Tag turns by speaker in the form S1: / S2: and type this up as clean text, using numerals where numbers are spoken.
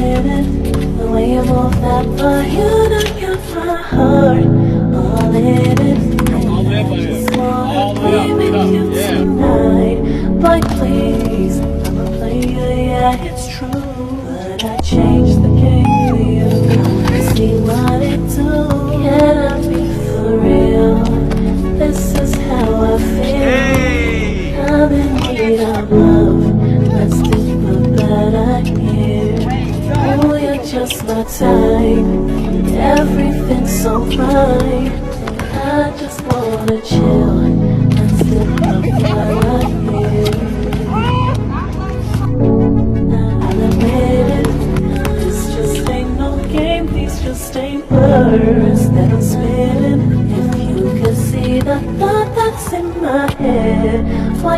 S1: minute. The way you move that body, you know you're my heart. All in it. I just wanna be with you tonight. Boy, please, I'm a player, yeah, it's true. But I changed the game for you. See what it do. Can I be for real? This is how I feel. I'm in need of love. Let's do better here. Oh, you're just my type. Everything's so right. I just wanna chill and sip up what I hear. I'll admit it, this just ain't no game. These just ain't words that I'm spitting. If you could see the thought that's in my head, why